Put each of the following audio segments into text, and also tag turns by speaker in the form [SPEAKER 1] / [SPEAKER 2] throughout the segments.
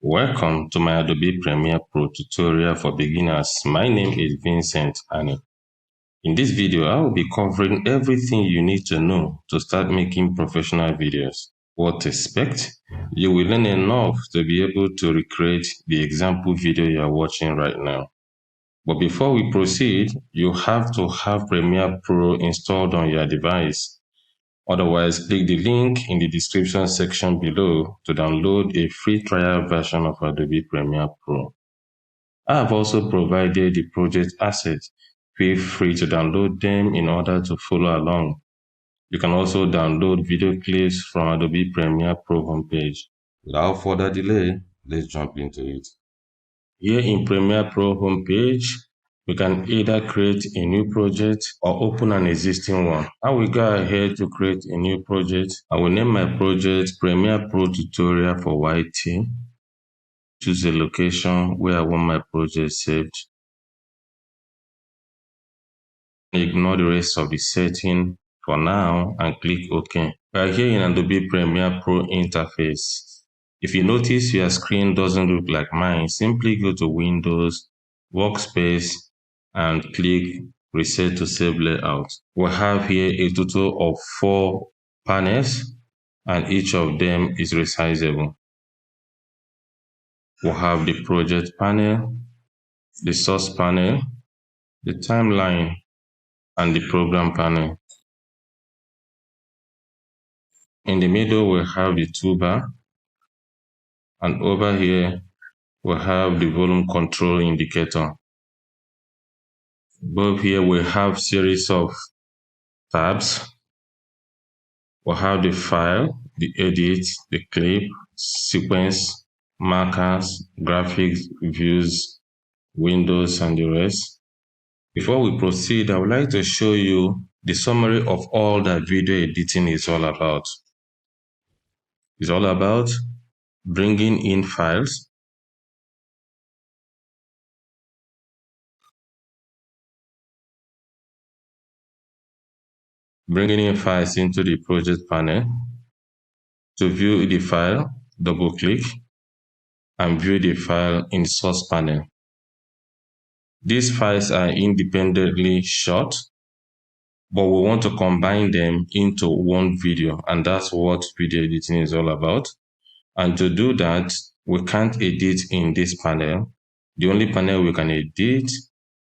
[SPEAKER 1] Welcome to my Adobe Premiere Pro tutorial for beginners. My name is Vincent and in this video I will be covering everything you need to know to start making professional videos. What to expect? You will learn enough to be able to recreate the example video you are watching right now. But before we proceed, you have to have Premiere Pro installed on your device. Otherwise, click the link in the description section below to download a free trial version of Adobe Premiere Pro. I have also provided the project assets. Feel free to download them in order to follow along. You can also download video clips from Adobe Premiere Pro homepage. Without further delay, let's jump into it. Here in Premiere Pro homepage, we can either create a new project or open an existing one. I will go ahead to create a new project. I will name my project Premiere Pro Tutorial for YT. Choose a location where I want my project saved. Ignore the rest of the setting for now and click OK. We are here in Adobe Premiere Pro interface. If you notice your screen doesn't look like mine, simply go to Windows, Workspace, and click Reset to save layout. We have here a total of 4 panels and each of them is resizable. We have the project panel, the source panel, the timeline, and the program panel. In the middle, we have the toolbar, and over here, we have the volume control indicator. Above here, we have series of tabs. We have the file, the edit, the clip, sequence, markers, graphics, views, windows, and the rest. Before we proceed, I would like to show you the summary of all that video editing is all about. It's all about bringing in files, bringing in files into the project panel. To view the file, double-click and view the file in source panel. These files are independently shot, but we want to combine them into one video, and that's what video editing is all about. And to do that, we can't edit in this panel. The only panel we can edit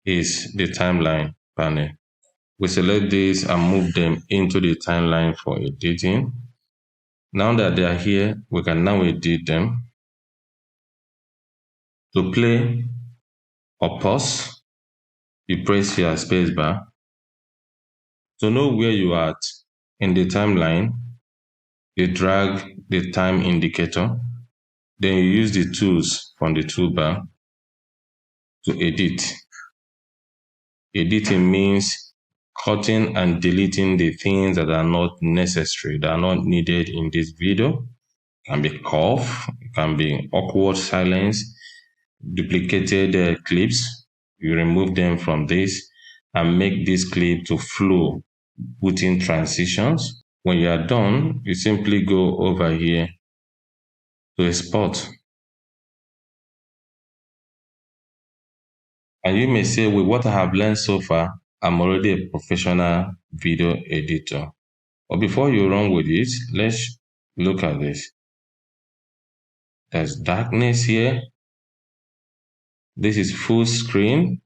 [SPEAKER 1] is the timeline panel. We select these and move them into the timeline for editing. Now that they are here, we can now edit them. To play or pause, you press your spacebar. To know where you are at in the timeline, you drag the time indicator. Then you use the tools from the toolbar to edit. Editing means cutting and deleting the things that are not necessary, that are not needed in this video. It can be cough, it can be awkward silence, duplicated clips. You remove them from this and make this clip to flow, put in transitions. When you are done, you simply go over here to export. And you may say, with what I have learned so far, I'm already a professional video editor. But before you run with it, let's look at this. There's darkness here. This is full screen.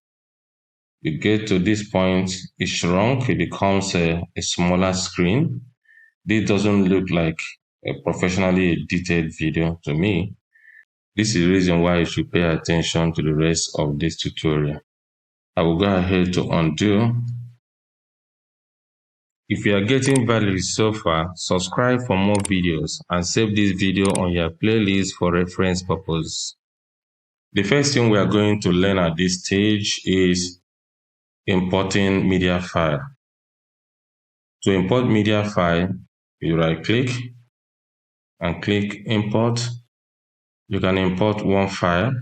[SPEAKER 1] You get to this point, it shrunk, it becomes a smaller screen. This doesn't look like a professionally edited video to me. This is the reason why you should pay attention to the rest of this tutorial. I will go ahead to undo. If you are getting value so far, subscribe for more videos and save this video on your playlist for reference purposes. The first thing we are going to learn at this stage is importing media file. To import media file, you right click and click import. You can import one file.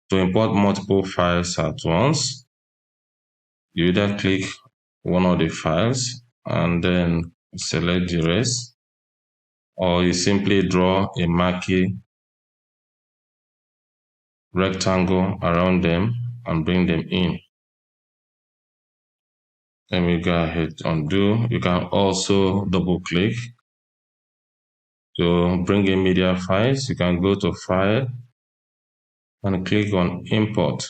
[SPEAKER 1] To import multiple files at once, you either click one of the files and then select the rest, or you simply draw a marquee rectangle around them and bring them in. Let me go ahead and undo. You can also double click to bring in media files. You can go to File and click on Import.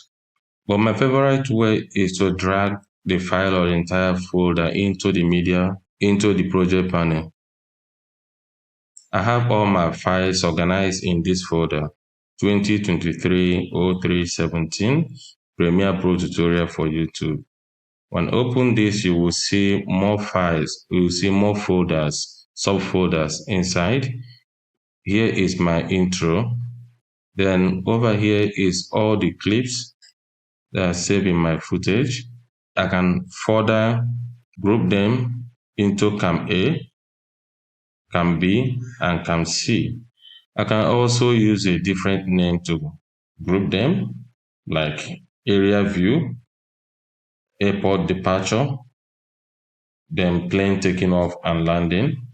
[SPEAKER 1] But my favorite way is to drag the file or the entire folder into the project panel. I have all my files organized in this folder: 2023-03-17 Premiere Pro tutorial for YouTube. When open this, you will see more files, you will see more folders, subfolders inside. Here is my intro. Then over here is all the clips that are saved in my footage. I can further group them into Cam A, Cam B, and Cam C. I can also use a different name to group them, like area view, airport departure, then plane taking off and landing.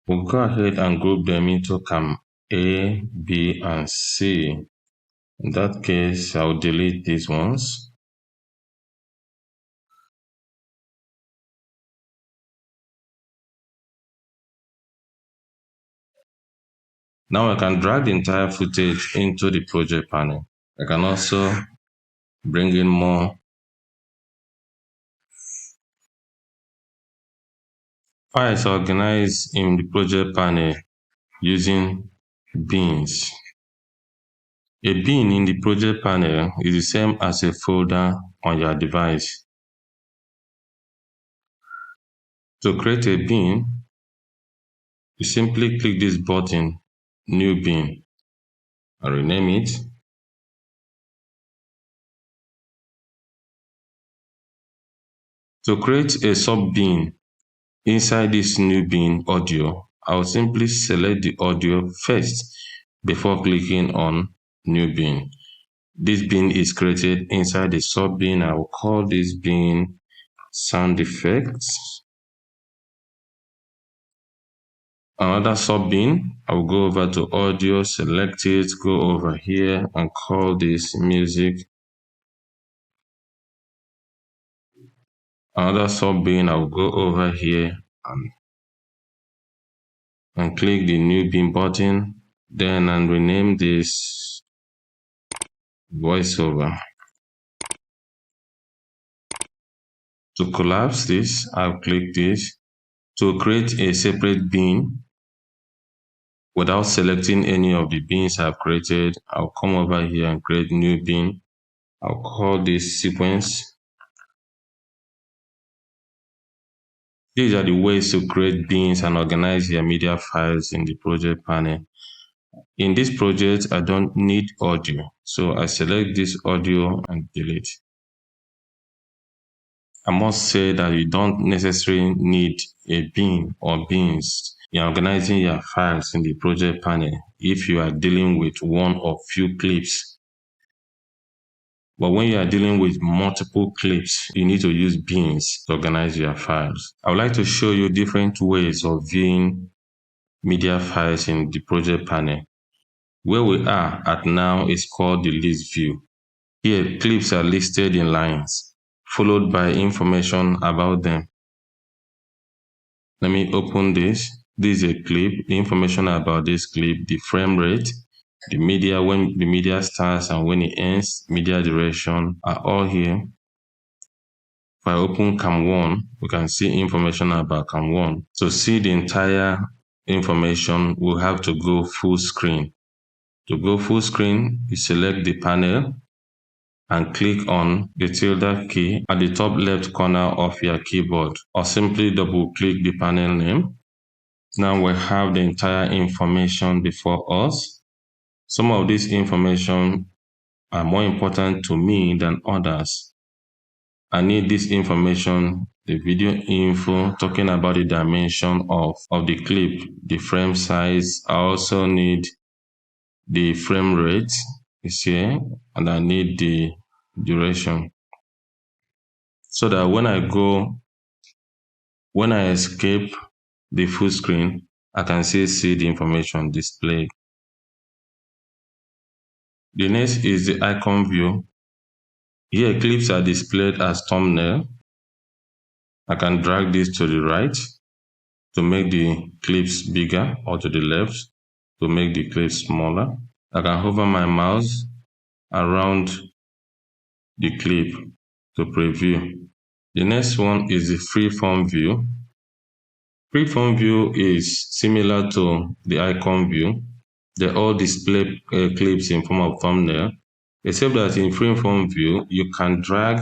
[SPEAKER 1] We'll go ahead and group them into Cam A, B, and C. In that case, I'll delete these ones. Now I can drag the entire footage into the project panel. I can also bring in more files organized in the project panel using bins. A bin in the project panel is the same as a folder on your device. To create a bin, you simply click this button, New Bin, and rename it. To create a sub-bin inside this new bin audio, I will simply select the audio first before clicking on New Bin. This bin is created inside the sub-bin. I will call this bin Sound Effects. Another sub-bin, I will go over to Audio, select it, go over here and call this Music. Another sub-bin, I will go over here and click the New Bin button, then and rename this Voiceover. To collapse this, I'll click this. To create a separate bin, without selecting any of the bins I've created, I'll come over here and create new bin. I'll call this Sequence. These are the ways to create bins and organize your media files in the project panel. In this project, I don't need audio, so I select this audio and delete. I must say that you don't necessarily need a bin or bins in organizing your files in the project panel if you are dealing with one or few clips. But when you are dealing with multiple clips, you need to use bins to organize your files. I would like to show you different ways of viewing media files in the project panel. Where we are at now is called the list view. Here, clips are listed in lines, followed by information about them. Let me open this. This is a clip, the information about this clip, the frame rate, the media, when the media starts and when it ends, media duration are all here. If I open Cam 1, we can see information about Cam 1. To see the entire information, we'll have to go full screen. To go full screen, you select the panel and click on the tilde key at the top left corner of your keyboard, or simply double click the panel name. Now we have the entire information before us. Some of this information are more important to me than others. I need this information, the video info, talking about the dimension of the clip, the frame size. I also need the frame rate is here, and I need the duration. So that when I escape the full screen, I can still see the information displayed. The next is the icon view. Here, clips are displayed as thumbnail. I can drag this to the right to make the clips bigger, or to the left to make the clips smaller. I can hover my mouse around the clip to preview. The next one is the freeform view. Freeform view is similar to the icon view. They all display clips in form of thumbnail, except that in freeform view, you can drag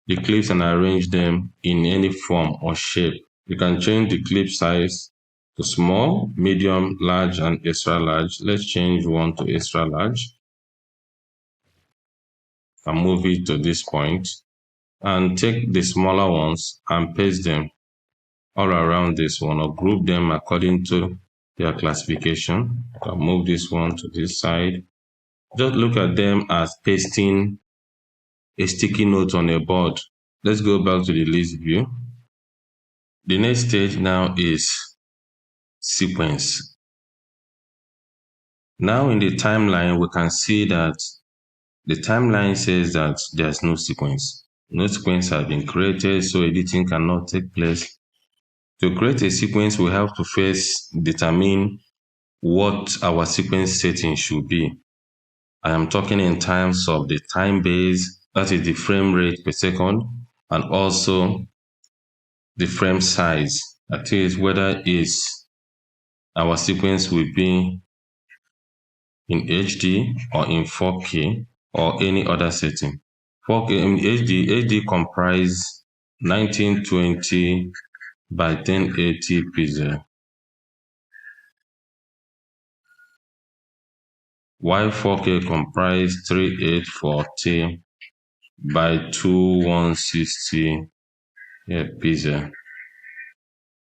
[SPEAKER 1] the clips and arrange them in any form or shape. You can change the clip size to small, medium, large, and extra large. Let's change one to extra large and move it to this point, and take the smaller ones and paste them all around this one, or group them according to their classification. I'll move this one to this side. Just look at them as pasting a sticky note on a board. Let's go back to the list view. The next stage now is sequence. Now in the timeline, we can see that the timeline says that there's no sequence. No sequence has been created, so editing cannot take place. To create a sequence, we have to first determine what our sequence setting should be. I am talking in terms of the time base, that is the frame rate per second, and also the frame size, that is whether our sequence will be in HD or in 4K or any other setting. 4K in HD comprise 1920 by 1080 pixel, while 4K comprise 3840 by 2160 pixel.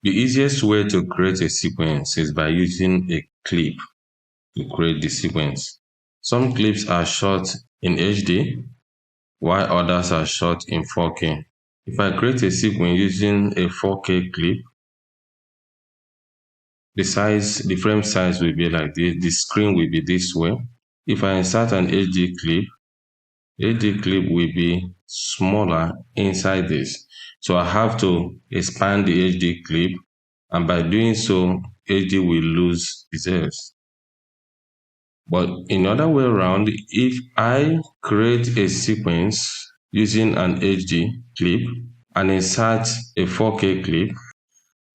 [SPEAKER 1] The easiest way to create a sequence is by using a clip to create the sequence. Some clips are shot in HD, while others are shot in 4K. If I create a sequence using a 4K clip, the frame size will be like this, the screen will be this way. If I insert an HD clip will be smaller inside this. So I have to expand the HD clip, and by doing so, HD will lose pixels. But in other way around, if I create a sequence using an HD clip and insert a 4K clip,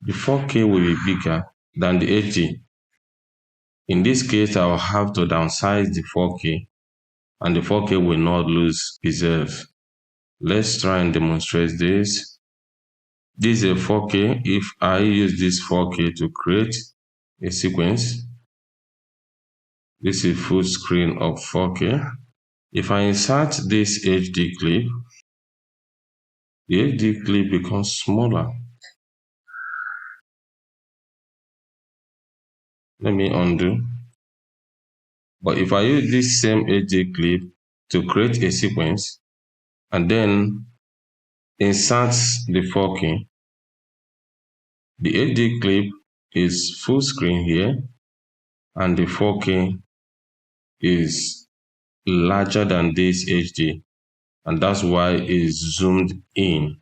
[SPEAKER 1] the 4K will be bigger than the HD. In this case, I will have to downsize the 4K, and the 4K will not lose pixels. Let's try and demonstrate this. This is a 4K. If I use this 4K to create a sequence, this is full screen of 4K. If I insert this HD clip, the HD clip becomes smaller. Let me undo. But if I use this same HD clip to create a sequence and then insert the 4K, the HD clip is full screen here, and the 4K is larger than this HD, and that's why it's zoomed in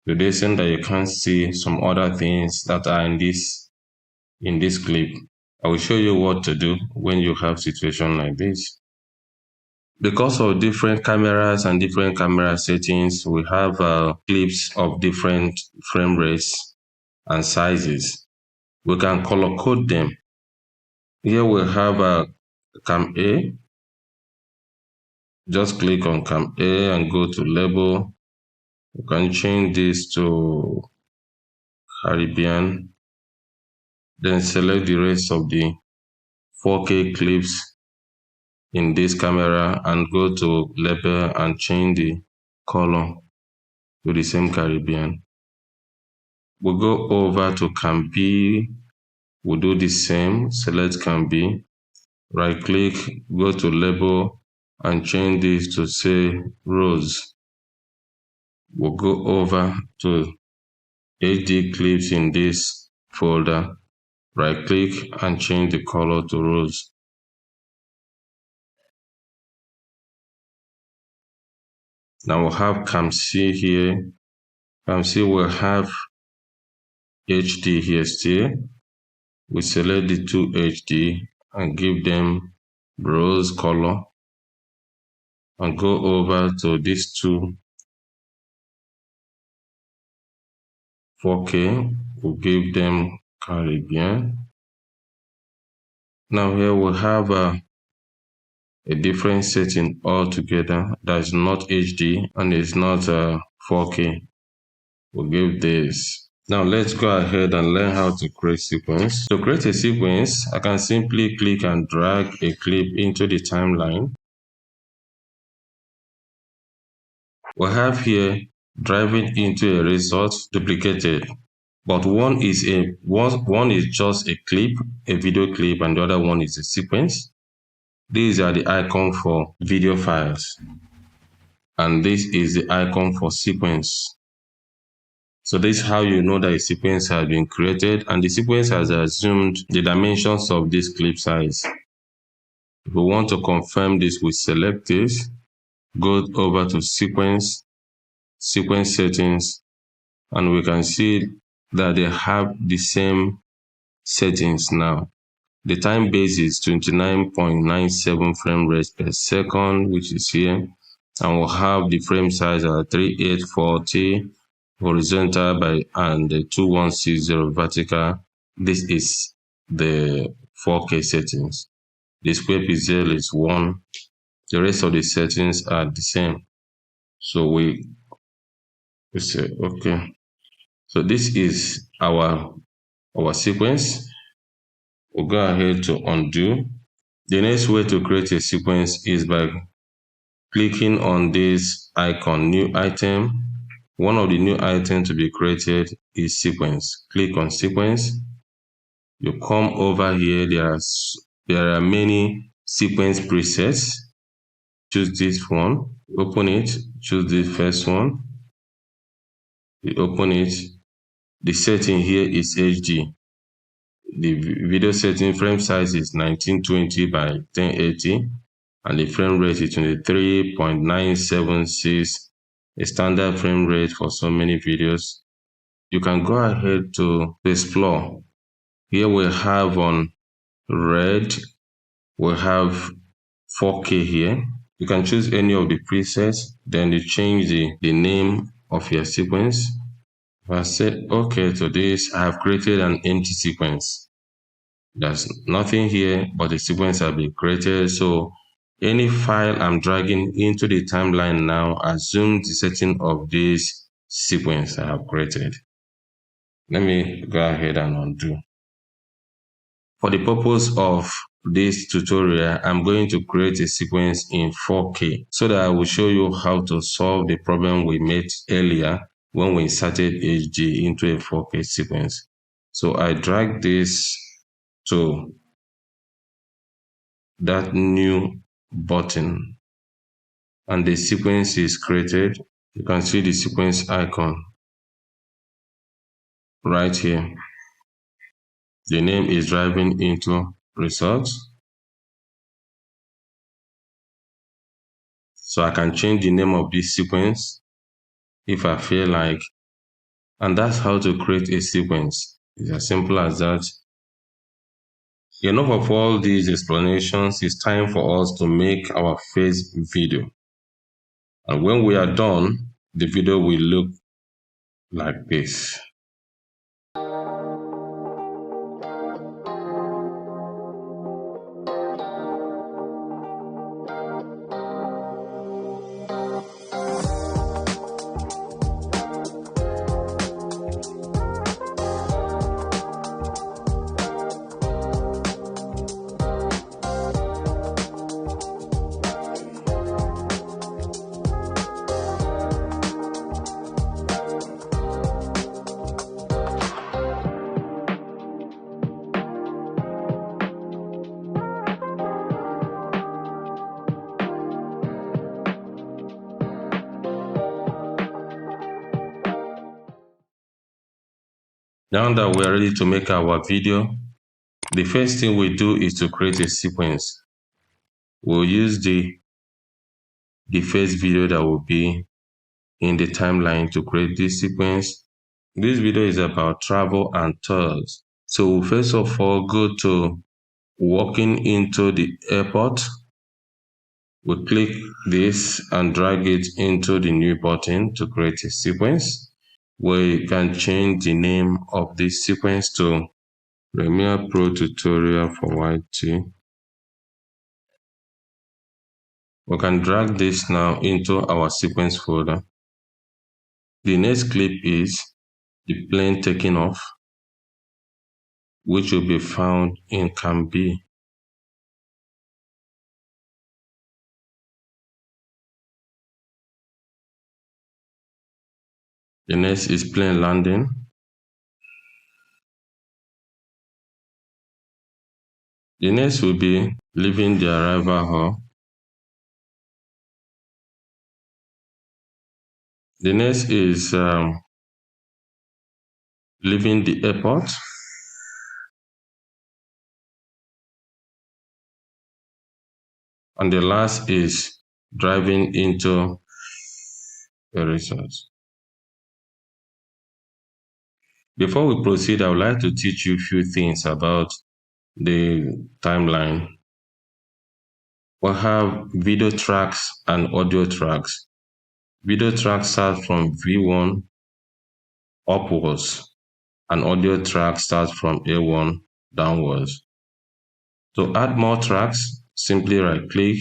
[SPEAKER 1] to the extent that you can't see some other things that are in this clip. I will show you what to do when you have situation like this. Because of different cameras and different camera settings, we have clips of different frame rates and sizes. We can color code them. Here we have a cam A. Just click on cam A and go to label. You can change this to Caribbean. Then select the rest of the 4K clips in this camera and go to label and change the color to the same Caribbean. We'll go over to cam B. We'll do the same. Select cam B. Right click, go to label and change this to say rose. We'll go over to HD clips in this folder, right click and change the color to rose. Now we'll have CAMC here. CAMC will have HD here still. We select the two HD and give them rose color and go over to these two 4K. We'll give them Caribbean. Now here we have a different setting altogether that's not HD and it's not 4K. We'll give this. Now let's go ahead and learn how to create sequence. To create a sequence, I can simply click and drag a clip into the timeline. We have here driving into a result duplicated, but one is just a clip, a video clip, and the other one is a sequence. These are the icon for video files, and this is the icon for sequence. So this is how you know that a sequence has been created, and the sequence has assumed the dimensions of this clip size. If we want to confirm this, we select this, go over to sequence settings, and we can see that they have the same settings now. The time base is 29.97 frame rate per second, which is here, and we'll have the frame size at 3840 horizontal and the 2160 vertical. This is the 4K settings. The square pixel is 1. The rest of the settings are the same. So we say okay. So this is our sequence. We'll go ahead to undo. The next way to create a sequence is by clicking on this icon, new item. One of the new items to be created is sequence. Click on sequence. You come over here. There are many sequence presets. Choose this one. Open it. Choose the first one. You open it. The setting here is HD. The video setting frame size is 1920 by 1080, and the frame rate is 23.976. A standard frame rate for so many videos. You can go ahead to explore. Here we have on red, we have 4K here. You can choose any of the presets, then you change the name of your sequence. If I said okay to this, I have created an empty sequence. There's nothing here, but the sequence has been created. So any file I'm dragging into the timeline now assumes the setting of this sequence I have created. Let me go ahead and undo. For the purpose of this tutorial, I'm going to create a sequence in 4K so that I will show you how to solve the problem we made earlier when we inserted HD into a 4K sequence. So I drag this to that new button and the sequence is created. You can see the sequence icon right here. The name is driving into results. So I can change the name of this sequence if I feel like. And that's how to create a sequence. It's as simple as that. Enough of all these explanations. It's time for us to make our first video. And when we are done, the video will look like this. Now that we're ready to make our video, the first thing we do is to create a sequence. We'll use the first video that will be in the timeline to create this sequence. This video is about travel and tours. So we'll first of all go to walking into the airport. We'll click this and drag it into the new button to create a sequence. We can change the name of this sequence to Premiere Pro tutorial for YT. We can drag this now into our sequence folder. The next clip is the plane taking off, which will be found in Cam B. The next is plane landing. The next will be leaving the arrival hall. The next is leaving the airport. And the last is driving into a resort. Before we proceed, I would like to teach you a few things about the timeline. We have video tracks and audio tracks. Video tracks start from V1 upwards, and audio track starts from A1 downwards. To add more tracks, simply right click,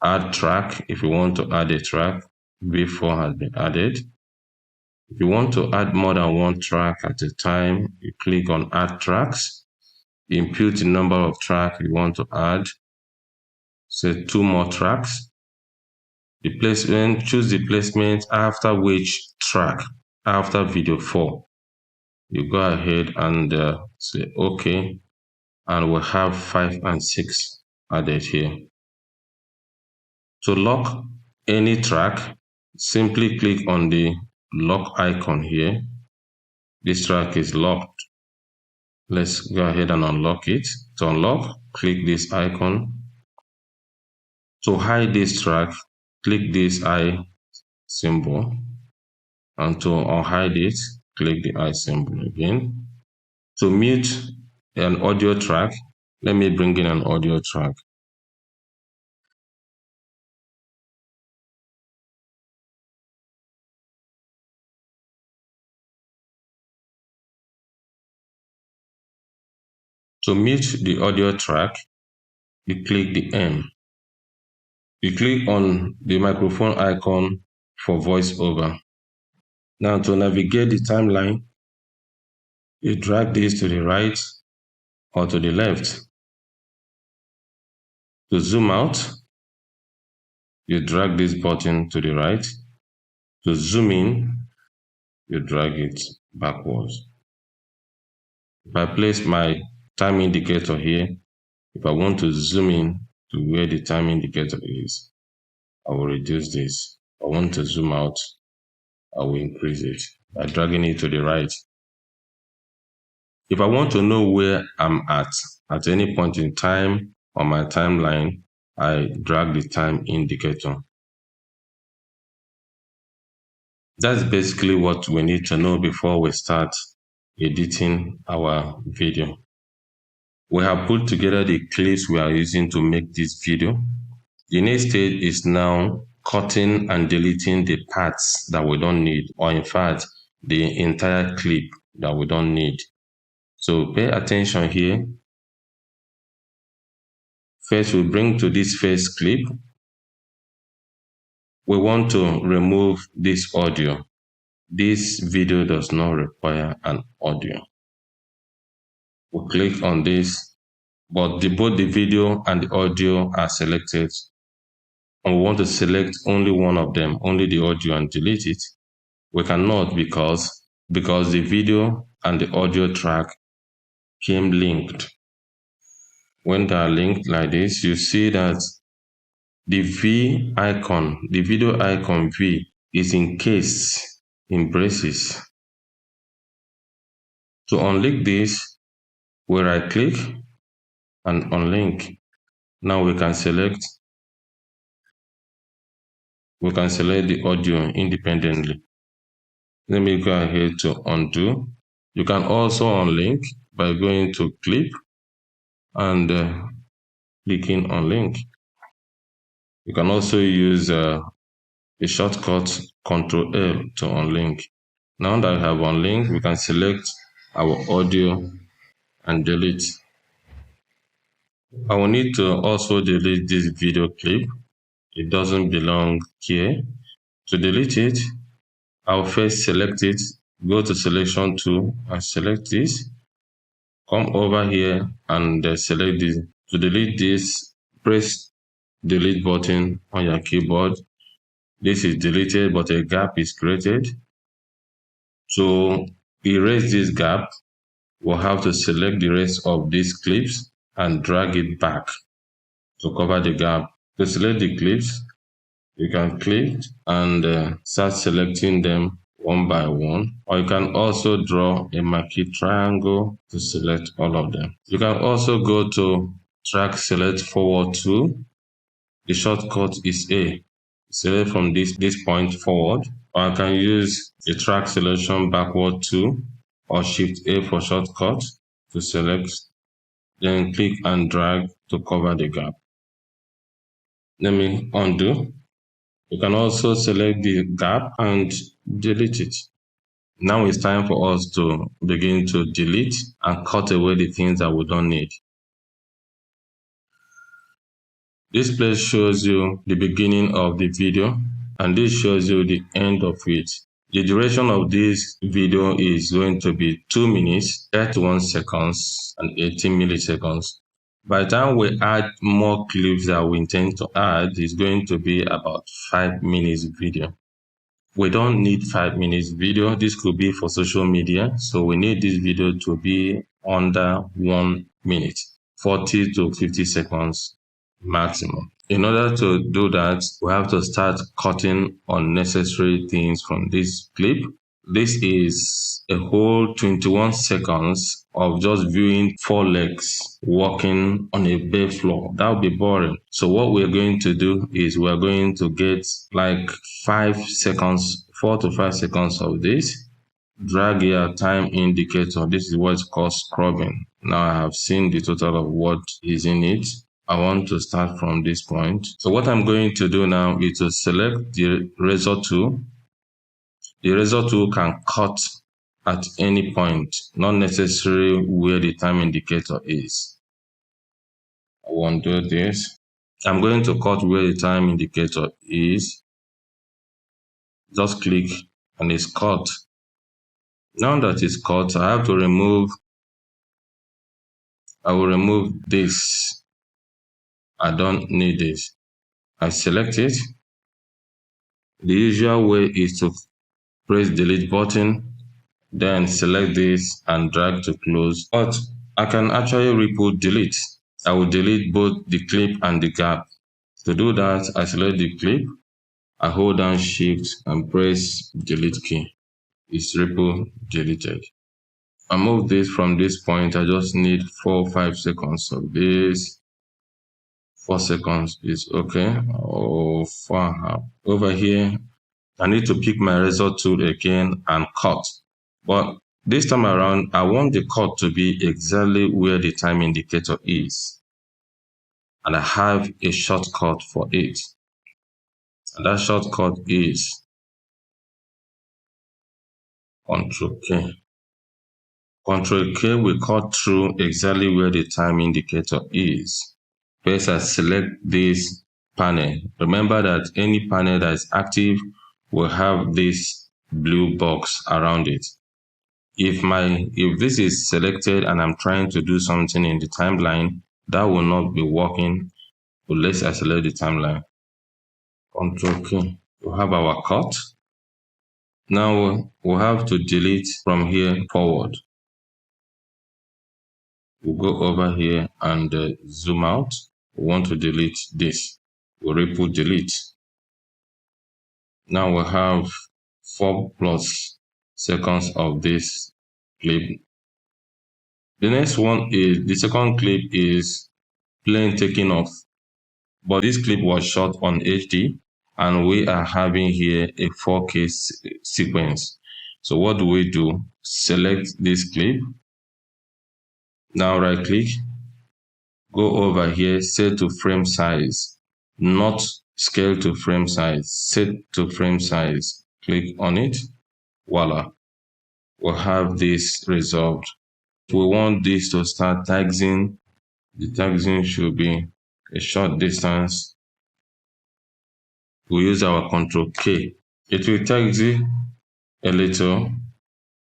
[SPEAKER 1] add track. If you want to add a track, V4 has been added. If you want to add more than one track at a time, you click on add tracks, input the number of tracks you want to add, say 2 more tracks. The placement, choose the placement after which track, after video 4. You go ahead and say OK, and we'll have 5 and 6 added here. To lock any track, simply click on the lock icon here. This track is locked. Let's go ahead and unlock it. To unlock, click this icon. To hide this track, click this eye symbol. And to unhide it, click the eye symbol again. To mute an audio track, let me bring in an audio track. To mute the audio track, you click the M. You click on the microphone icon for voiceover. Now to navigate the timeline, you drag this to the right or to the left. To zoom out, you drag this button to the right. To zoom in, you drag it backwards. If I place my time indicator here, if I want to zoom in to where the time indicator is, I will reduce this. If I want to zoom out, I will increase it by dragging it to the right. If I want to know where I'm at any point in time on my timeline, I drag the time indicator. That's basically what we need to know before we start editing our video. We have put together the clips we are using to make this video. The next stage is now cutting and deleting the parts that we don't need, or in fact, the entire clip that we don't need. So pay attention here. First, we bring to this first clip. We want to remove this audio. This video does not require an audio. We click on this, but both the video and the audio are selected. And we want to select only one of them, only the audio, and delete it. We cannot because the video and the audio track came linked. When they are linked like this, you see that the V icon, the video icon V, is encased in braces. To unlink this, we right click and unlink. Now we can select the audio independently. Let me go ahead to undo. You can also unlink by going to clip and clicking unlink. You can also use a shortcut Ctrl L to unlink. Now that I have unlinked, we can select our audio and delete. I will need to also delete this video clip. It doesn't belong here. To delete it, I'll first select it, go to selection tool and select this. Come over here and select this. To delete this, press delete button on your keyboard. This is deleted, but a gap is created. To erase this gap, we'll have to select the rest of these clips and drag it back to cover the gap. To select the clips, you can click and start selecting them one by one, or you can also draw a marquee triangle to select all of them. You can also go to track select forward tool. The shortcut is A. Select from this point forward, or I can use the track selection backward tool or shift A for shortcut to select, then click and drag to cover the gap. Let me undo. You can also select the gap and delete it. Now it's time for us to begin to delete and cut away the things that we don't need. This place shows you the beginning of the video and this shows you the end of it. The duration of this video is going to be 2 minutes, 31 seconds and 18 milliseconds. By the time we add more clips that we intend to add, it's going to be about 5 minutes video. We don't need 5 minutes video. This could be for social media. So we need this video to be under 1 minute, 40 to 50 seconds maximum. In order to do that, we have to start cutting unnecessary things from this clip. This is a whole 21 seconds of just viewing 4 legs walking on a bare floor. That would be boring. So what we're going to do is we're going to get like 5 seconds, 4 to 5 seconds of this. Drag your time indicator. This is what's called scrubbing. Now I have seen the total of what is in it. I want to start from this point. So what I'm going to do now is to select the razor tool. The razor tool can cut at any point, not necessarily where the time indicator is. I won't do this. I'm going to cut where the time indicator is. Just click and it's cut. Now that it's cut, I will remove this. I don't need this. I select it. The usual way is to press delete button, then select this and drag to close. But I can actually ripple delete. I will delete both the clip and the gap. To do that, I select the clip, I hold down shift and press delete key. It's ripple deleted. I move this from this point. I just need 4 or 5 seconds of this. 4 seconds is okay. Oh, far. Over here, I need to pick my razor tool again and cut. But this time around, I want the cut to be exactly where the time indicator is. And I have a shortcut for it. And that shortcut is Ctrl K. Ctrl K will cut through exactly where the time indicator is. First, I select this panel. Remember that any panel that is active will have this blue box around it. If this is selected and I'm trying to do something in the timeline, that will not be working unless I select the timeline. Ctrl K. We have our cut. Now we'll have to delete from here forward. We'll go over here and zoom out. We want to delete this. We'll ripple delete. Now we have 4+ seconds of this clip. The next one is the second clip is plane taking off. But this clip was shot on HD and we are having here a 4K sequence. So what do we do? Select this clip. Now right click, go over here, set to frame size, not scale to frame size, set to frame size. Click on it. Voila. We'll have this resolved. If we want this to start tagging, the tagging should be a short distance. We use our Ctrl K. It will taxi a little.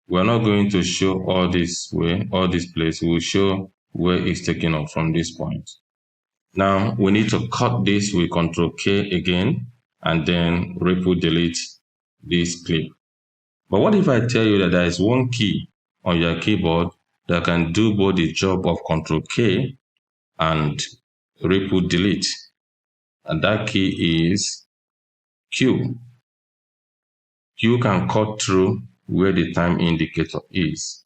[SPEAKER 1] We're not going to show all this way, all this place. We'll show where it's taken off from this point. Now we need to cut this with Ctrl K again and then ripple delete this clip. But what if I tell you that there is one key on your keyboard that can do both the job of Ctrl K and ripple delete? And that key is Q. Q can cut through where the time indicator is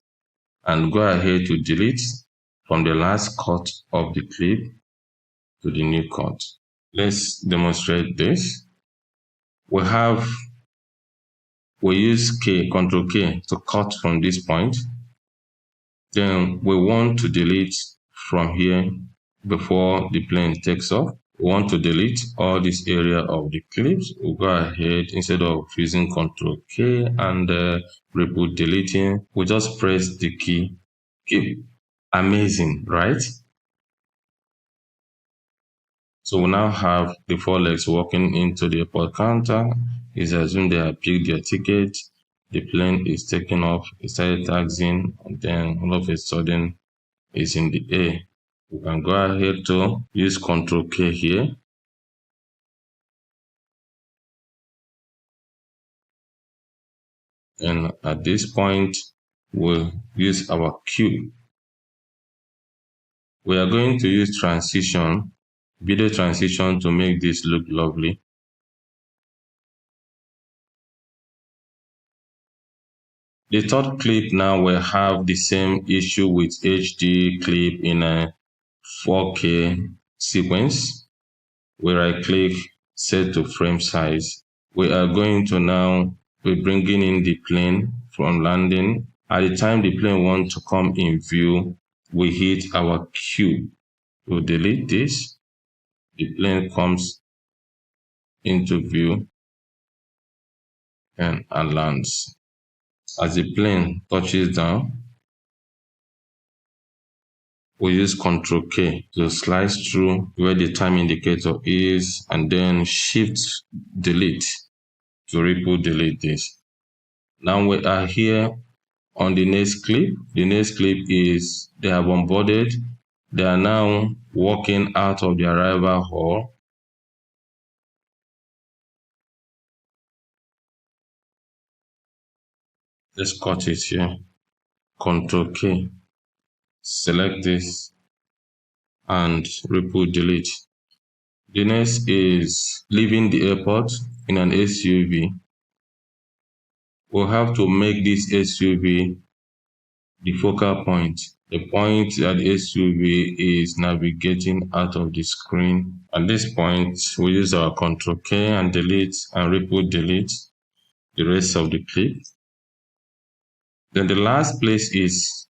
[SPEAKER 1] and go ahead to delete from the last cut of the clip to the new cut. Let's demonstrate this. We use Ctrl K to cut from this point. Then we want to delete from here before the plane takes off. We want to delete all this area of the clips. We'll go ahead, instead of using Ctrl K and ripple deleting, we just press the key Q. Amazing, right? So we now have the four legs walking into the airport counter. It's assumed they have picked their ticket. The plane is taking off. It started taxiing, and then all of a sudden it's in the air. We can go ahead to use Ctrl K here. And at this point, we'll use our Q. We are going to use transition, video transition, to make this look lovely. The third clip now will have the same issue with HD clip in a 4K sequence. Where I click set to frame size, we are going to now be bringing in the plane from landing. At the time the plane wants to come in view, we hit our Q to delete this. The plane comes into view and lands. As the plane touches down, we use Ctrl K to slice through where the time indicator is and then Shift delete to ripple delete this. Now we are here on the next clip. The next clip is they have onboarded. They are now walking out of the arrival hall. Let's cut it here. Ctrl K. Select this and ripple delete. The next is leaving the airport in an SUV. We'll have to make this SUV the focal point. The point that the SUV is navigating out of the screen. At this point, we use our Ctrl K and delete and ripple delete the rest of the clip. Then the last place is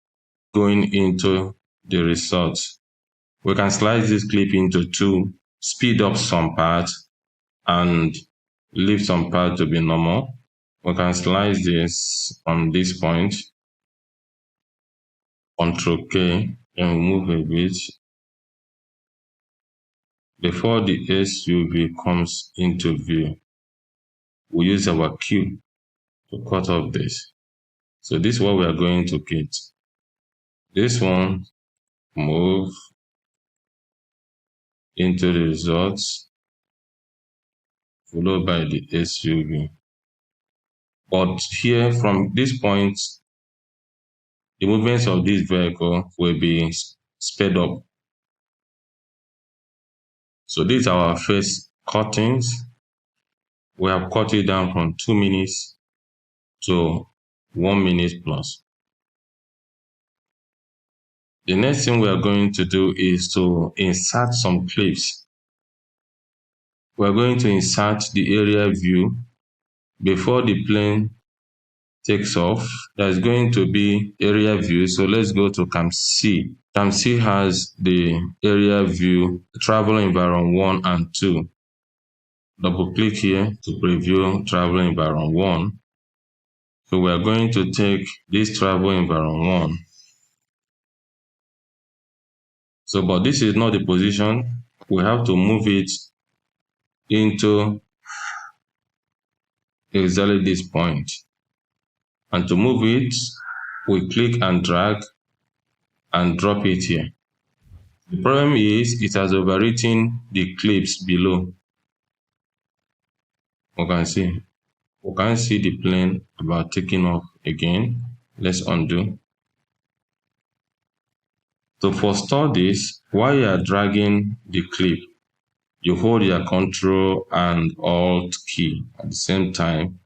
[SPEAKER 1] going into the result. We can slice this clip into two, speed up some parts and leave some part to be normal. We can slice this from this point, Ctrl K, and move a bit before the SUV comes into view. We use our Q to cut off this. So this is what we are going to get. This one, move into the results, followed by the SUV. But here, from this point, the movements of this vehicle will be sped up. So these are our first cuttings. We have cut it down from 2 minutes to 1 minute plus. The next thing we are going to do is to insert some clips. We are going to insert the area view before the plane takes off. There's going to be area view. So let's go to Cam C. Cam C has the area view, travel environment 1 and 2. Double click here to preview travel environment 1. So we are going to take this travel environment 1. So, but this is not the position. We have to move it into exactly this point. And to move it, we click and drag and drop it here. The problem is it has overwritten the clips below. We can see the plane about taking off again. Let's undo. To forestall this, while you are dragging the clip, you hold your Control and Alt key at the same time.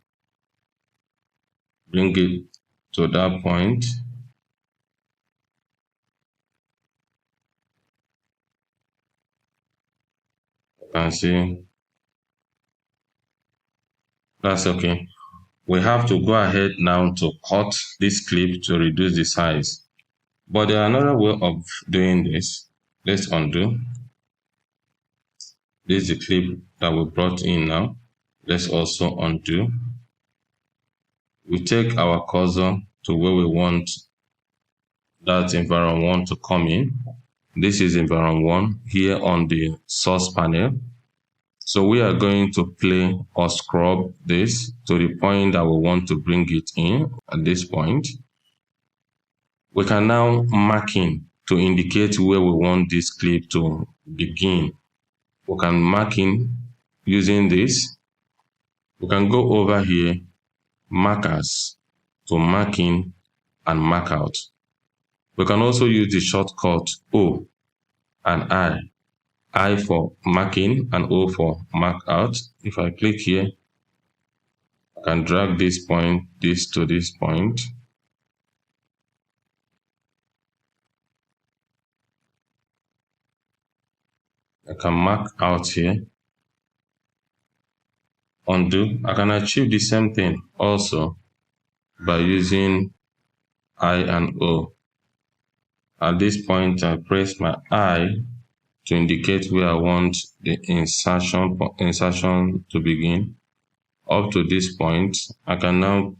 [SPEAKER 1] Bring it to that point. You can see that's okay. We have to go ahead now to cut this clip to reduce the size. But there are another way of doing this. Let's undo. This is the clip that we brought in now. Let's also undo. We take our cursor to where we want that environment 1 to come in. This is environment 1 here on the source panel. So we are going to play or scrub this to the point that we want to bring it in at this point. We can now mark in to indicate where we want this clip to begin. We can mark in using this. We can go over here, markers, to mark in and mark out. We can also use the shortcut O and I for marking and O for mark out. If I click here, I can drag this point, this to this point. I can mark out here. Undo. I can achieve the same thing also by using I and O. At this point, I press my I to indicate where I want the insertion to begin. Up to this point, I can now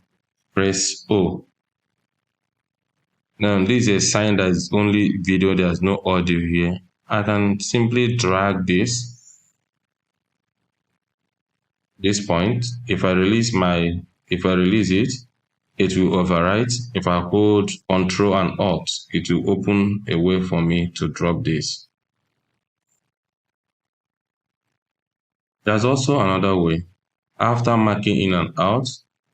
[SPEAKER 1] press O. Now, this is a sign that is only video, there's no audio here. I can simply drag this point. If I release it, it will overwrite. If I hold Control and Alt, it will open a way for me to drop this. There's also another way. After marking in and out,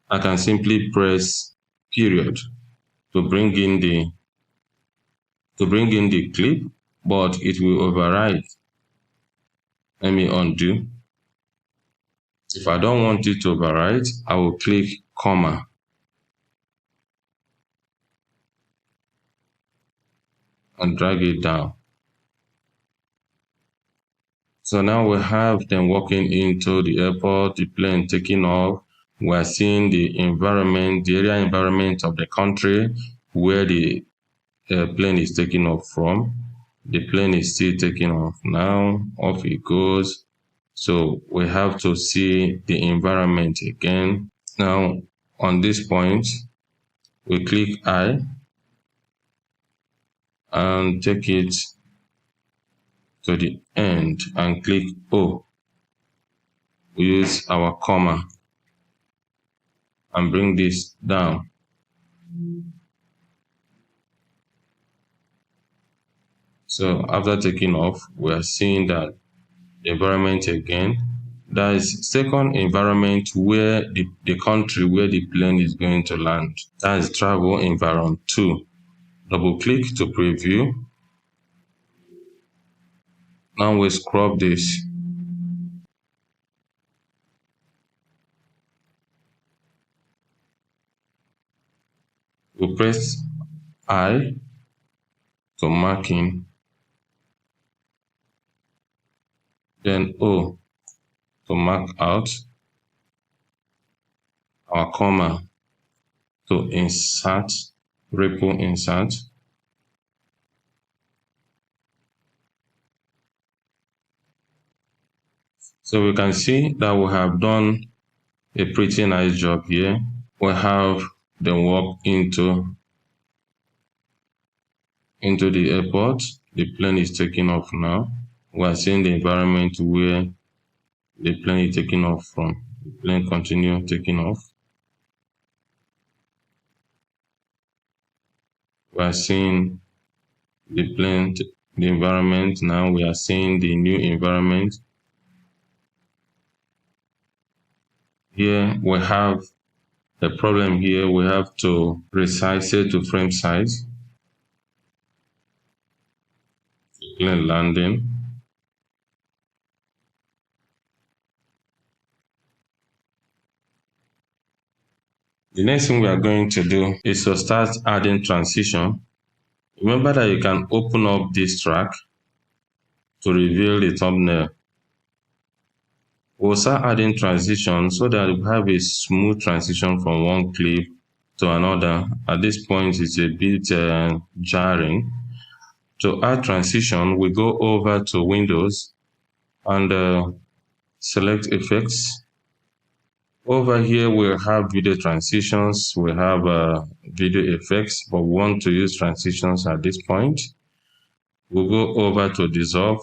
[SPEAKER 1] I can simply press period to bring in the clip, but it will override. Let me undo. If I don't want it to overwrite, I will click comma and drag it down. So now we have them walking into the airport, the plane taking off. We're seeing the environment, the area environment of the country where the plane is taking off from. The plane is still taking off now. Off it goes. So we have to see the environment again. Now on this point, we click I and take it to the end and click O. We use our comma and bring this down. So after taking off, we are seeing that the environment again. That is second environment where the country where the plane is going to land. That is travel environment 2. Double click to preview. Now we scrub this. We press I to marking, then O to mark out, our comma to insert, ripple insert. So we can see that we have done a pretty nice job here. We have the walk into the airport. The plane is taking off now. We are seeing the environment where the plane is taking off from. The plane continue taking off. We are seeing the plane, the environment now. We are seeing the new environment. Here we have a problem here. We have to resize it to frame size. Plane landing. The next thing we are going to do is to start adding transition. Remember that you can open up this track to reveal the thumbnail. We'll start adding transition so that we have a smooth transition from one clip to another. At this point, it's a bit jarring. To add transition, we go over to Windows and select Effects. Over here, we'll have video transitions. We have video effects, but we want to use transitions at this point. We'll go over to Dissolve.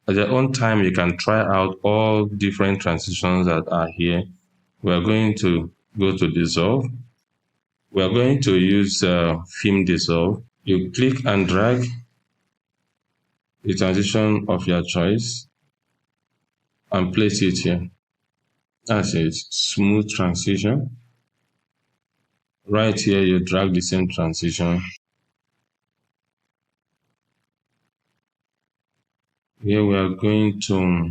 [SPEAKER 1] At your own time, you can try out all different transitions that are here. We are going to go to Dissolve. We are going to use Film Dissolve. You click and drag the transition of your choice and place it here. That's it, smooth transition. Right here, you drag the same transition. Here we are going to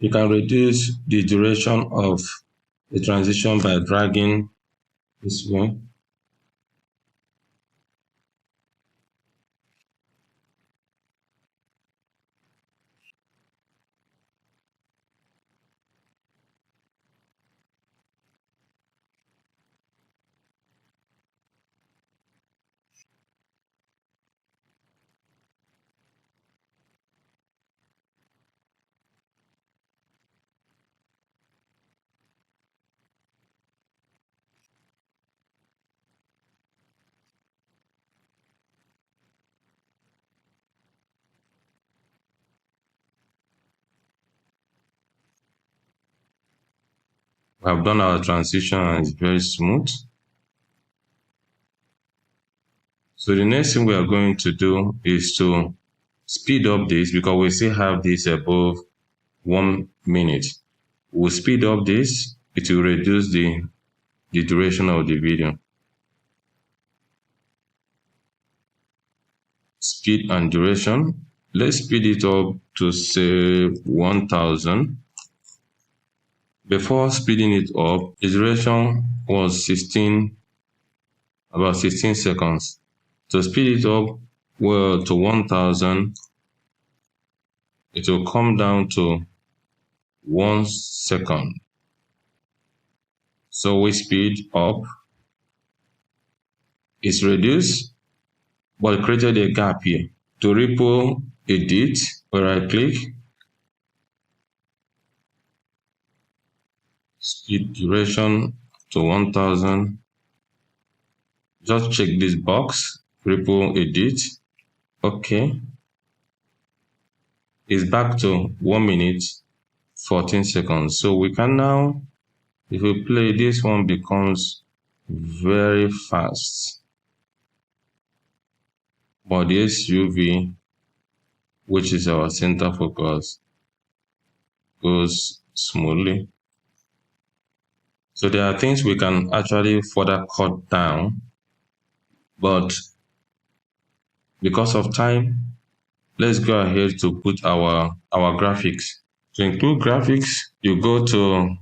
[SPEAKER 1] you can reduce the duration of the transition by dragging this way. We have done our transition and it's very smooth. So the next thing we are going to do is to speed up this because we still have this above 1 minute. We'll speed up this. It will reduce the duration of the video. Speed and duration. Let's speed it up to say 1000. Before speeding it up, the duration was about 16 seconds. To speed it up to 1000, it will come down to 1 second. So we speed up. It's reduced, but it created a gap here. To ripple edit, where I click, speed duration to 1000. Just check this box, ripple edit. Okay. It's back to 1 minute 14 seconds. So we can now, if we play, this one becomes very fast. But the SUV, which is our center focus, goes smoothly. So there are things we can actually further cut down, but because of time, let's go ahead to put our graphics. To include graphics, you go to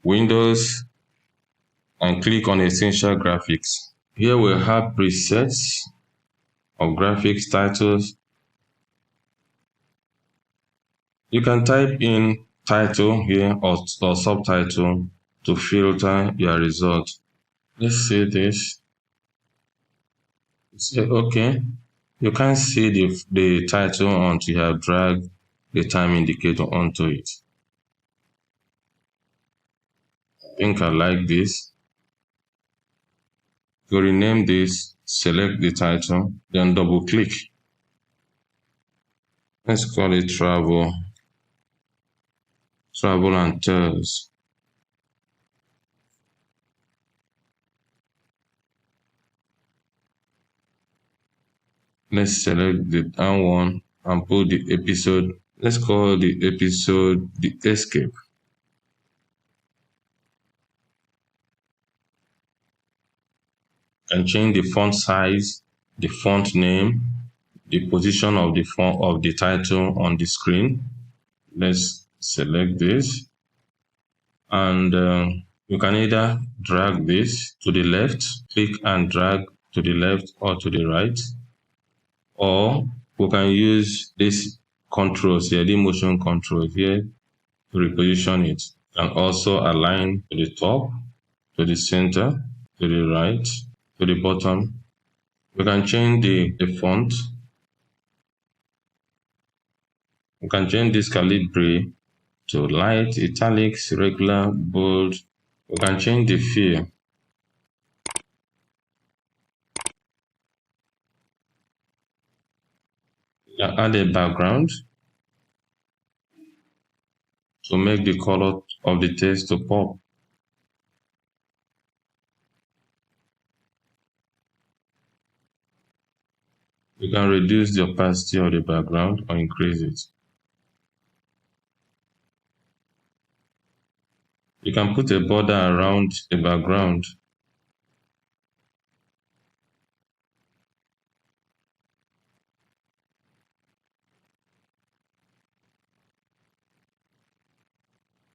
[SPEAKER 1] Windows, and click on Essential Graphics. Here we have presets of graphics titles. You can type in title here or subtitle to filter your result. Let's see this. Say okay. You can't see the title until you have dragged the time indicator onto it. I think I like this. To rename this, select the title, then double click. Let's call it travel and tours. Let's select the down one and put the episode. Let's call the episode The Escape. And change the font size, the font name, the position of the font of the title on the screen. Let's select this, and you can either drag this to the left, click and drag to the left or to the right, or we can use this controls here, the motion control here, to reposition it, and also align to the top, to the center, to the right, to the bottom. We can change the font. We can change this calibre to light, italics, regular, bold. We can change the fill. Add a background to make the color of the text to pop. You can reduce the opacity of the background or increase it. You can put a border around the background.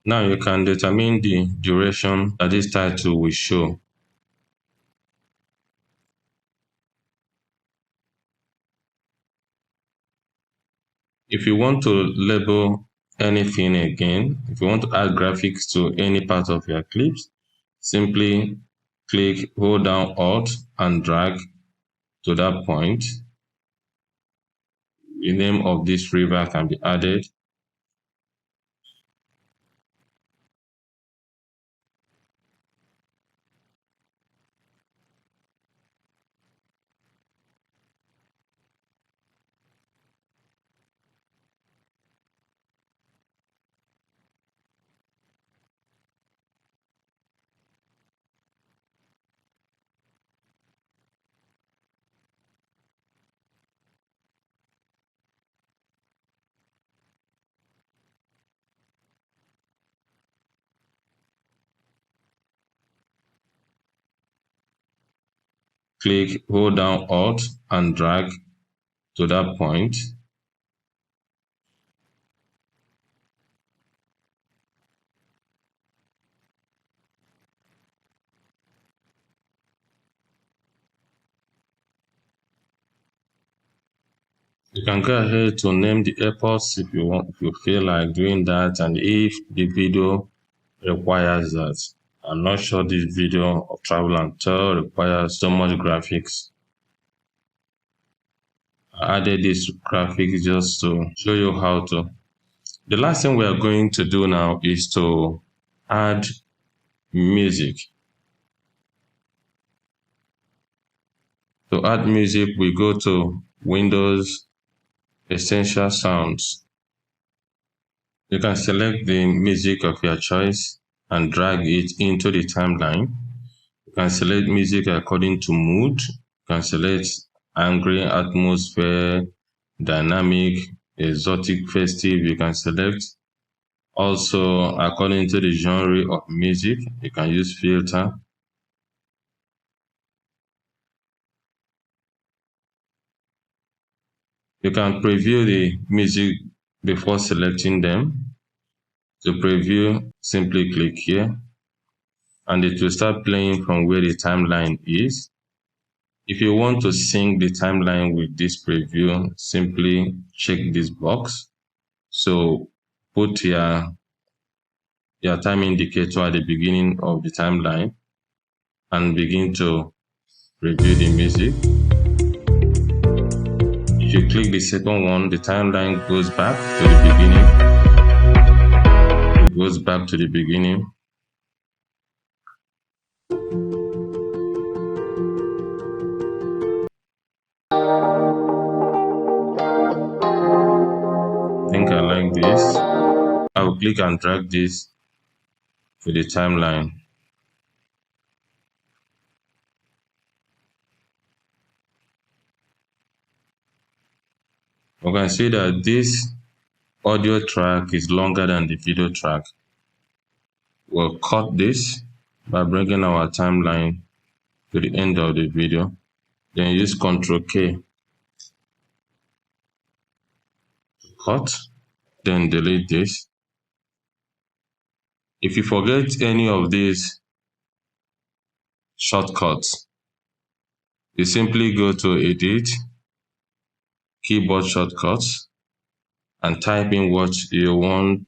[SPEAKER 1] Now you can determine the duration that this title will show. If you want to label anything again, if you want to add graphics to any part of your clips, simply click, hold down Alt and drag to that point. The name of this river can be added. Click, hold down Alt and drag to that point. You can go ahead to name the airports if you want, if you feel like doing that, and if the video requires that. I'm not sure this video of travel and tour requires so much graphics. I added this graphics just to show you how to. The last thing we are going to do now is to add music. To add music, we go to Windows, Essential Sounds. You can select the music of your choice and drag it into the timeline. You can select music according to mood. You can select angry, atmosphere, dynamic, exotic, festive. You can select also according to the genre of music. You can use filter. You can preview the music before selecting them. To preview, simply click here and it will start playing from where the timeline is. If you want to sync the timeline with this preview, simply check this box. So put your time indicator at the beginning of the timeline and begin to preview the music. If you click the second one, the timeline goes back to the beginning. It goes back to the beginning. I think I like this. I will click and drag this to the timeline. You can see that this audio track is longer than the video track. We'll cut this by bringing our timeline to the end of the video. Then use Ctrl K. Cut. Then delete this. If you forget any of these shortcuts, you simply go to Edit, Keyboard Shortcuts, and type in what you want.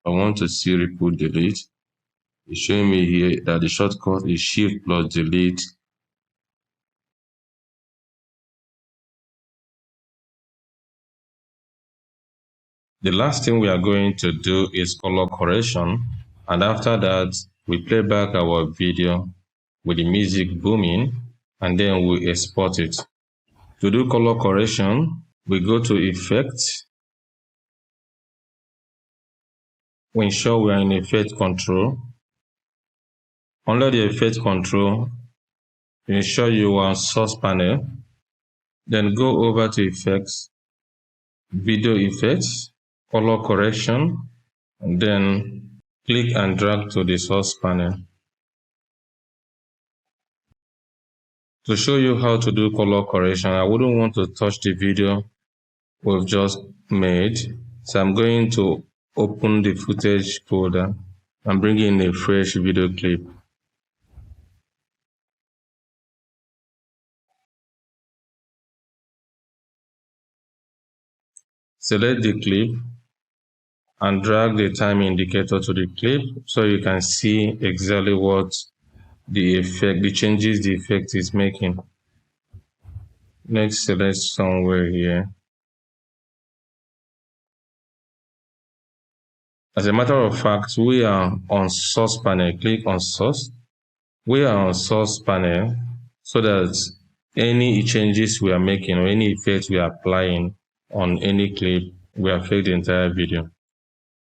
[SPEAKER 1] I want to see ripple delete. It's showing me here that the shortcut is Shift plus Delete. The last thing we are going to do is color correction, and after that we play back our video with the music booming, and then we export it. To do color correction, we go to Effect. We ensure we are in Effect Control. Under the Effect Control, ensure you are on Source Panel. Then go over to Effects, Video Effects, Color Correction, and then click and drag to the Source Panel. To show you how to do color correction, I wouldn't want to touch the video we've just made. So I'm going to open the footage folder and bring in a fresh video clip. Select the clip and drag the time indicator to the clip so you can see exactly what the changes the effect is making. Next, select somewhere here. As a matter of fact, we are on Source Panel. Click on Source. We are on Source Panel so that any changes we are making or any effects we are applying on any clip will affect the entire video.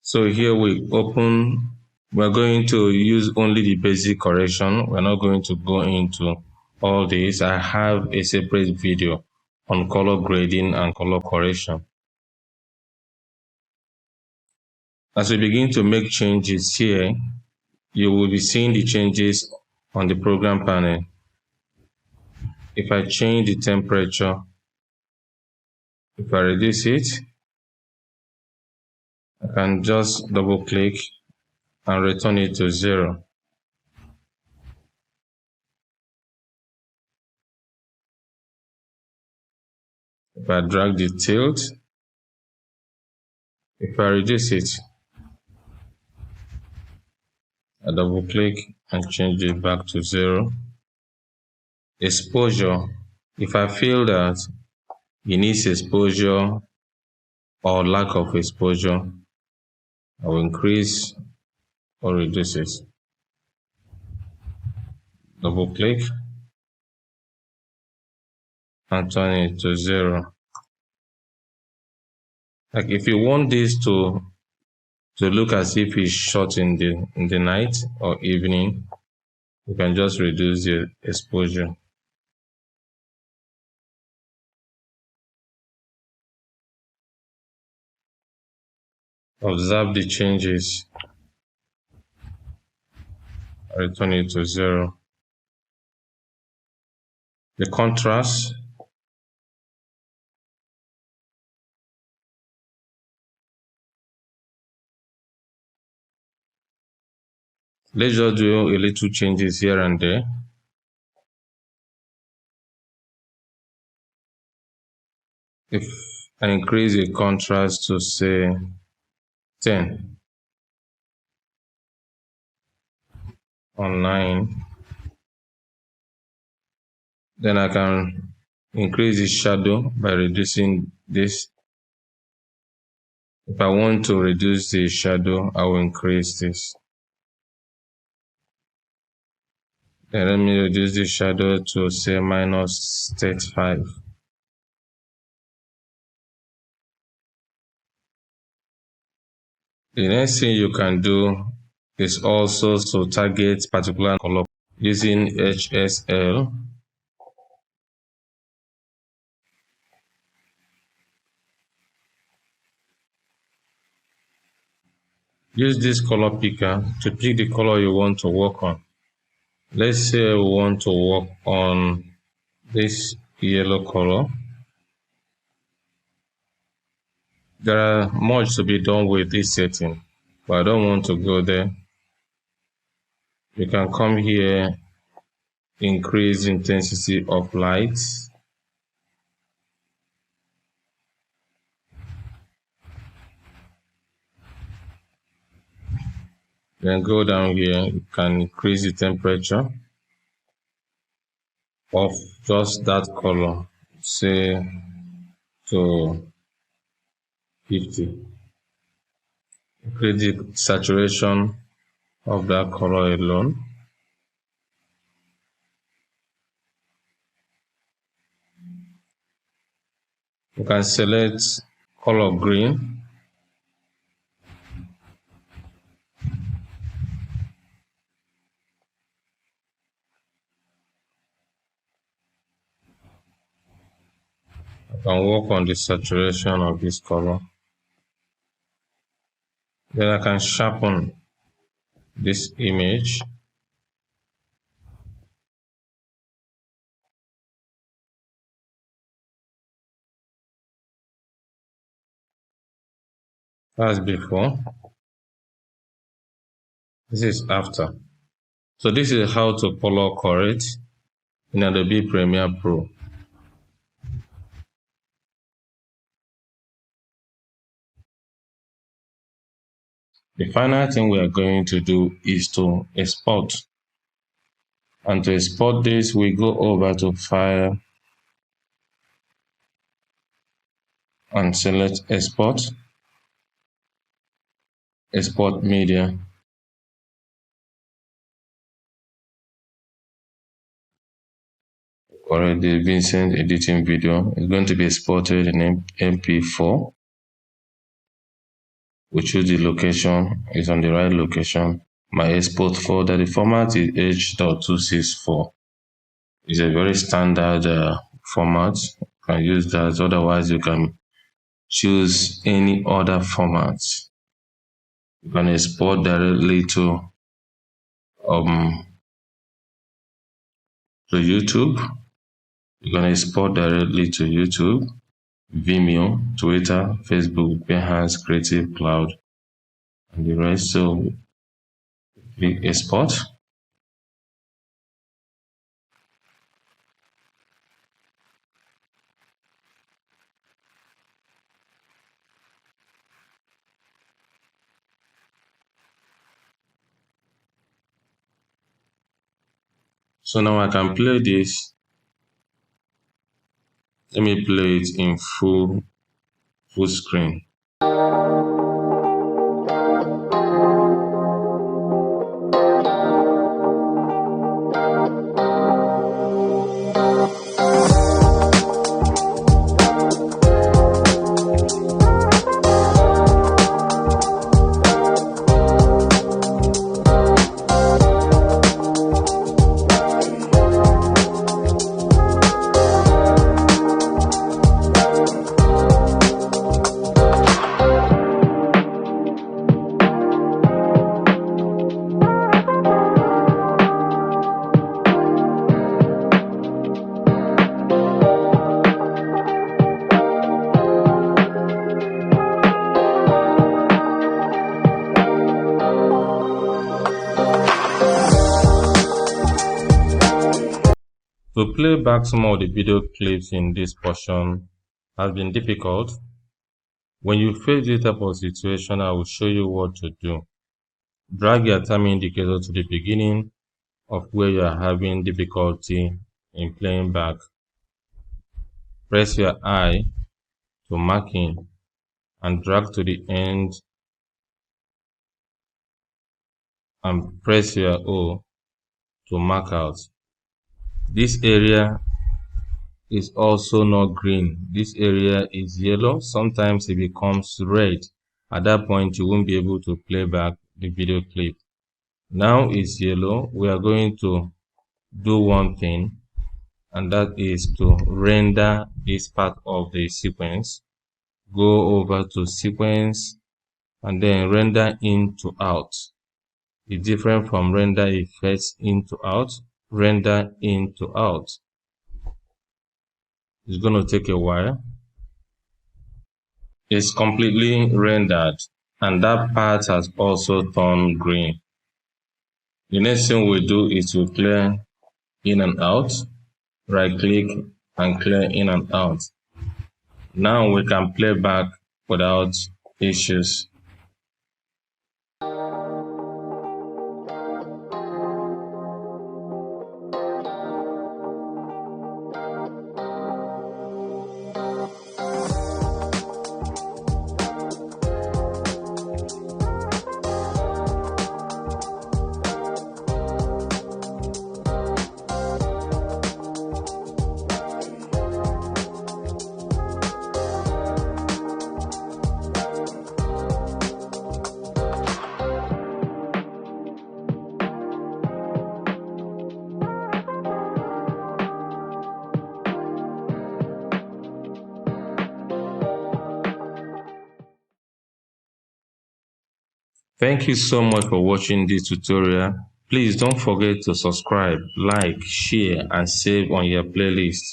[SPEAKER 1] So here we're going to use only the basic correction. We're not going to go into all this. I have a separate video on color grading and color correction. As we begin to make changes here, you will be seeing the changes on the program panel. If I change the temperature, if I reduce it, I can just double click and return it to 0. If I drag the tilt, if I reduce it, I double click and change it back to 0. Exposure, if I feel that it needs exposure or lack of exposure, I will increase or reduce it. Double click and turn it to 0. Like if you want this to look as if it's shot in the night or evening, you can just reduce the exposure. Observe the changes. Return it to 0. The contrast, Let's just do a little changes here and there. If I increase the contrast to say 10 or 9, then I can increase the shadow by reducing this. If I want to reduce the shadow, I will increase this. Then let me reduce the shadow to say minus 35. The next thing you can do is also to target particular color using HSL. Use this color picker to pick the color you want to work on. Let's say we want to work on this yellow color. There are much to be done with this setting, but I don't want to go there. You can come here, increase intensity of light. Then go down here, you can increase the temperature of just that color, say to 50. Increase the saturation of that color alone. You can select color green. I can work on the saturation of this color. Then I can sharpen this image. As before. This is after. So this is how to color correct in Adobe Premiere Pro. The final thing we are going to do is to export. And to export this, we go over to File and select Export, Export Media. Already been sent editing video. It's going to be exported in MP4. We choose the location, it's on the right location. My export folder, the format is H.264. It's a very standard format. You can use that, otherwise you can choose any other format. You can export directly to YouTube. You can export directly to YouTube, Vimeo, Twitter, Facebook, Behance, Creative Cloud, and the rest. So click export. So now I can play this. Let me play it in full screen. To play back some of the video clips in this portion has been difficult. When you face this type of situation, I will show you what to do. Drag your time indicator to the beginning of where you are having difficulty in playing back. Press your I to mark in and drag to the end and press your O to mark out. This area is also not green. This area is yellow. Sometimes it becomes red. At that point, you won't be able to play back the video clip. Now it's yellow. We are going to do one thing, and that is to render this part of the sequence. Go over to sequence and then render in to out. It's different from render effects in to out. Render in to out. It's going to take a while. It's completely rendered, and that part has also turned green. The next thing we do is to clear in and out. Right click and clear in and out. Now we can play back without issues. Thank you so much for watching this tutorial. Please don't forget to subscribe, like, share, and save on your playlist.